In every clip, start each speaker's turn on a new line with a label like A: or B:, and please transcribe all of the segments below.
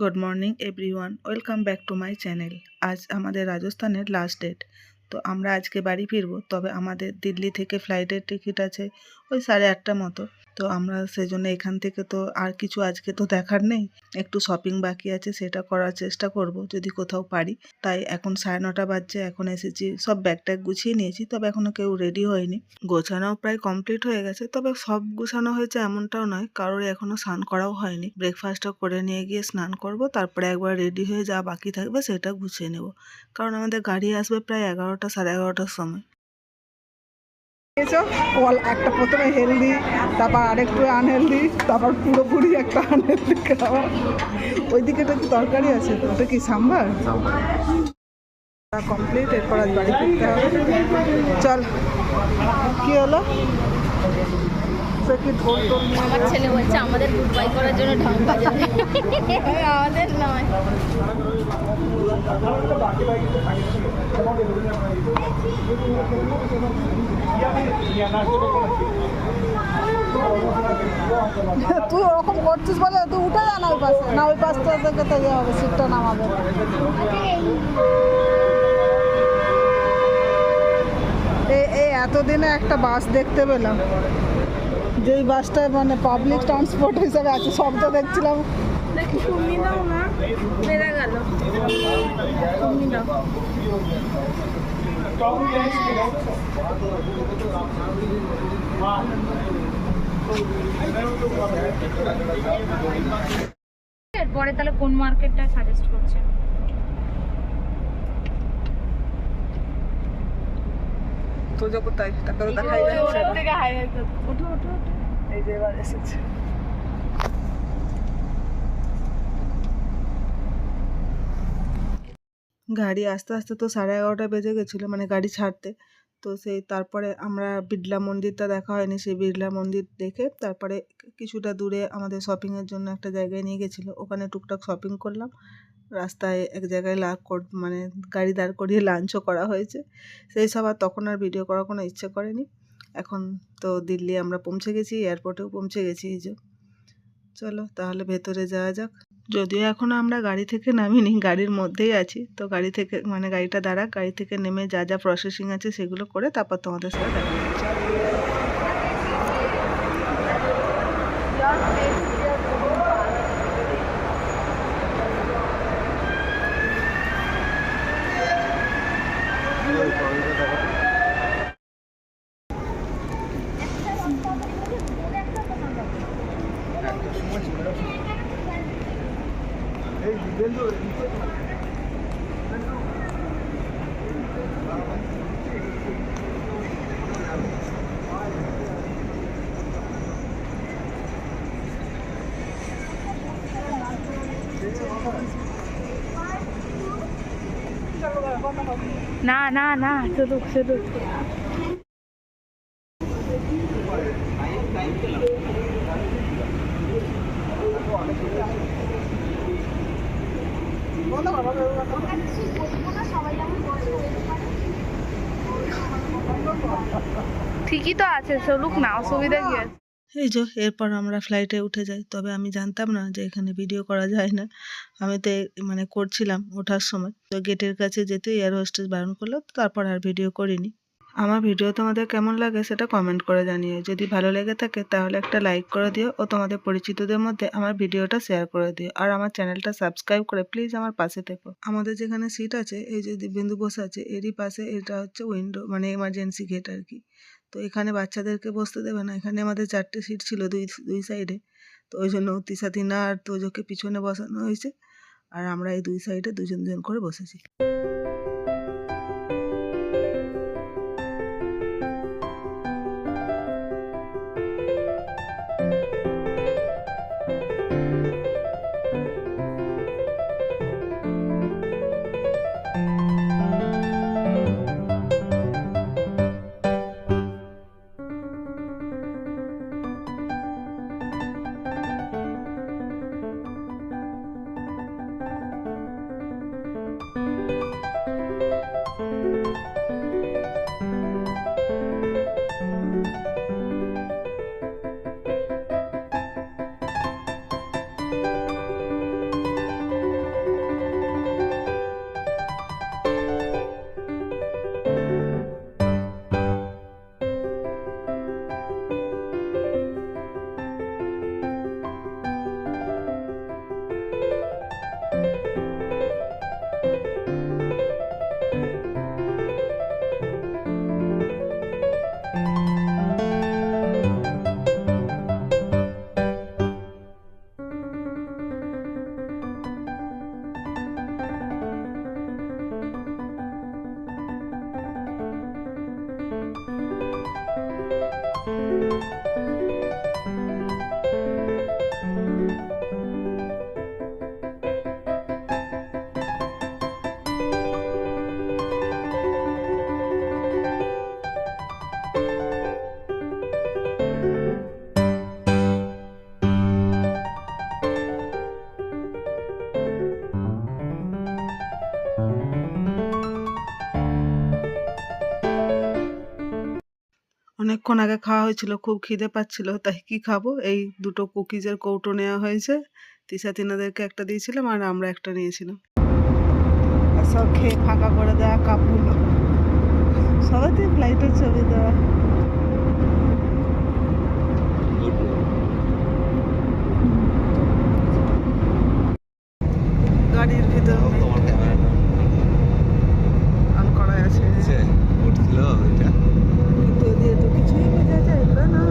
A: Good morning everyone, welcome back to my channel. আজ আমাদের রাজস্থানের লাস্ট ডেট। তো আমরা আজকে বাড়ি ফিরবো, তবে আমাদের দিল্লি থেকে ফ্লাইটের টিকিট আছে ওই 8:30 মতো। তো আমরা সেজন্য এখান থেকে তো আর কিছু আজকে তো দেখার নেই, একটু শপিং বাকি আছে, সেটা করার চেষ্টা করব যদি কোথাও পারি। তাই এখন 9:30 বাজছে, এখন এসেছি, সব ব্যাগ ট্যাগ গুছিয়ে নিয়েছি, তবে এখনও কেউ রেডি হয়নি। গোছানোও প্রায় কমপ্লিট হয়ে গেছে, তবে সব গোছানো হয়েছে এমনটাও নয়, কারোর এখনও স্নান করাও হয়নি। ব্রেকফাস্টটা করে নিয়ে গিয়ে স্নান করব, তারপরে একবার রেডি হয়ে যা বাকি থাকবে সেটা গুছিয়ে নেব, কারণ আমাদের গাড়ি আসবে প্রায় 11টা 11:30টার সময়।
B: একটা প্রথমে হেলদি, তারপর আরেকটু আনহেলদি, তারপর পুরোপুরি একটা আনহেলদি খাবার। ওইদিকে তো কি তরকারি আছে, ওটা কি সাম্বার কমপ্লিট। এরপর আজ বাড়ি ফিরতে হবে। চল, কি হলো?
C: আমার ছেলে বলছে আমাদের গুড বাই করার জন্য ঢং বাজাবে, আমাদের নয়।
B: তুই ওরকম করছিস বলে তুই উঠে যা না ওই পাশে, না ওই পাশটা থেকে তো ইয়ে হবে, সিটটা নামাবে। এই এতদিনে একটা বাস দেখতে পেলাম, যেই বাসটা মানে পাবলিক ট্রান্সপোর্ট হিসেবে আছে। সব তো দেখছিলাম,
C: দেখি তুমি দাও না, মেরা গেল তুমি দাও। এরপরে তাহলে কোন মার্কেটটা সাজেস্ট করছেন?
B: তো যখন তাই তাকে তো দেখাই যাচ্ছে। এই যে এবার এসেছে।
A: গাড়ি আস্তে আস্তে তো 11:30 বেজে গেছিলো, মানে গাড়ি ছাড়তে। তো সেই তারপরে আমরা বিড়লা মন্দিরটা দেখা হয়নি, সেই বিড়লা মন্দির দেখে তারপরে কিছুটা দূরে আমাদের শপিংয়ের জন্য একটা জায়গায় নিয়ে গেছিলো, ওখানে টুকটাক শপিং করলাম। রাস্তায় এক জায়গায় মানে গাড়ি দাঁড় করিয়ে লাঞ্চও করা হয়েছে। সেই সব আর তখন আর ভিডিও করার কোনো ইচ্ছে করেনি। এখন তো দিল্লি আমরা পৌঁছে গেছি, এয়ারপোর্টেও পৌঁছে গেছি। এই যে চলো তাহলে ভেতরে যাওয়া যাক। যদিও এখনও আমরা গাড়ি থেকে নামিনি, গাড়ির মধ্যেই আছি। তো গাড়ি থেকে মানে গাড়িটা দাঁড়াক, গাড়ি থেকে নেমে যা যা প্রসেসিং আছে সেগুলো করে তারপর তোমাদের সাথে দেখা হচ্ছে।
C: না না না, শুধু শুধু ঠিকই তো আছে, চলুক না, অসুবিধা কি আছে।
A: এই যে এরপর আমরা ফ্লাইটে উঠে যাই, তবে আমি জানতাম না যে এখানে ভিডিও করা যায় না। আমি তো মানে করছিলাম ওঠার সময়, তো গেটের কাছে যেতে এয়ার হোস্টেস বারণ করলো, তো তারপর আর ভিডিও করিনি। আমার ভিডিও তোমাদের কেমন লাগে সেটা কমেন্ট করে জানিও। যদি ভালো লেগে থাকে তাহলে একটা লাইক করে দিও, ও তোমাদের পরিচিতদের মধ্যে আমার ভিডিওটা শেয়ার করে দিও, আর আমার চ্যানেলটা সাবস্ক্রাইব করে প্লিজ আমার পাশে থেকো। আমাদের যেখানে সিট আছে, এই যে দিব্যেন্দু বসে আছে, এরই পাশে এটা হচ্ছে উইন্ডো, মানে এমার্জেন্সি গেট আর কি। তো এখানে বাচ্চাদেরকে বসতে দেবে না। এখানে আমাদের 4টে সিট ছিল দুই দুই সাইডে, তো ওই জন্য তিসাতিনা আর তোজোকে পিছনে বসানো হয়েছে, আর আমরা এই দুই সাইডে দুজন দুজন করে বসেছি। অনেকক্ষণ আগে খাওয়া হয়েছিল, খুব খিদে পাচ্ছিল, তাই কি খাবো, এই দুটো কুকিজের কৌটো নেওয়া হয়েছে। তিশা তিনাদেরকে একটা দিয়েছিলাম আর আমরা একটা নিয়েছিলাম। আর সব খেয়ে ফাঁকা করে দেওয়া কাপগুলো, সবাইতে ফ্লাইটের ছবি দেওয়া। গাড়ির ভিতর অন করা আছে, কিন্তু এদিকে তো কিছুই বোঝা যায় না।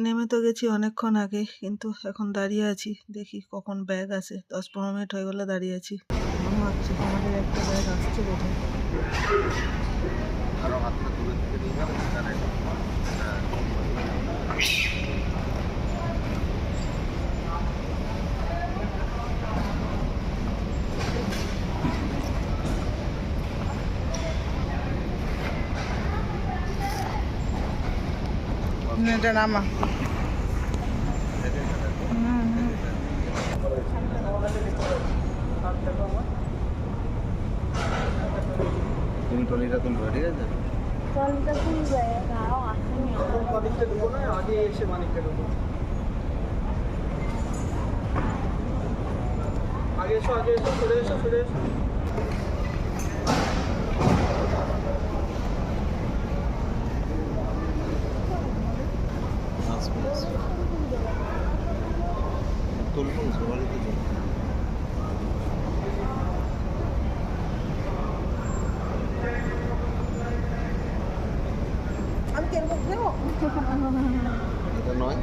A: নেমে তো গেছি অনেকক্ষণ আগে, কিন্তু এখন দাঁড়িয়ে আছি, দেখি কখন ব্যাগ আসে। 10-15 মিনিট হয়ে গেলে দাঁড়িয়ে আছি। মনে হচ্ছে আমাদের একটা ব্যাগ আসছে বোধহয়। এটা নামা
D: তুমি ট্রলিটা তুলবে, ঠিক আছে?
C: ট্রলিটা খুলবে, দাঁড়াও আসেনি।
B: মানিকটা দেবো না, আগে এসে মানিকটা দেবো। আগে এসো, সরে এসো।
D: তুলবো সবারই তো জন্য।
B: আমি কেন দেবো?
D: এটা নয়,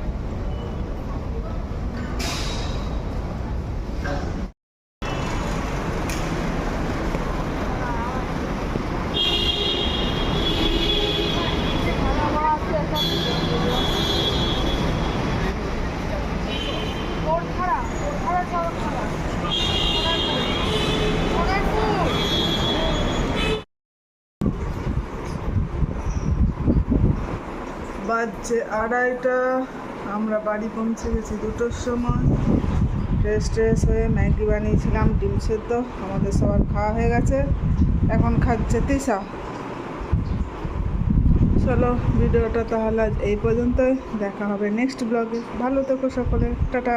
B: বাজছে 2:30, আমরা বাড়ি পৌঁছে গেছি 2টোর সময়। ফ্রেশ হয়ে ম্যাগি বানিয়েছিলাম, ডিম সেদ্ধ, আমাদের সবার খাওয়া হয়ে গেছে, এখন খাচ্ছে তিশা। চলো ভিডিওটা তাহলে আজ এই পর্যন্তই, দেখা হবে নেক্সট ব্লগে। ভালো থেকো সকলে, টাটা।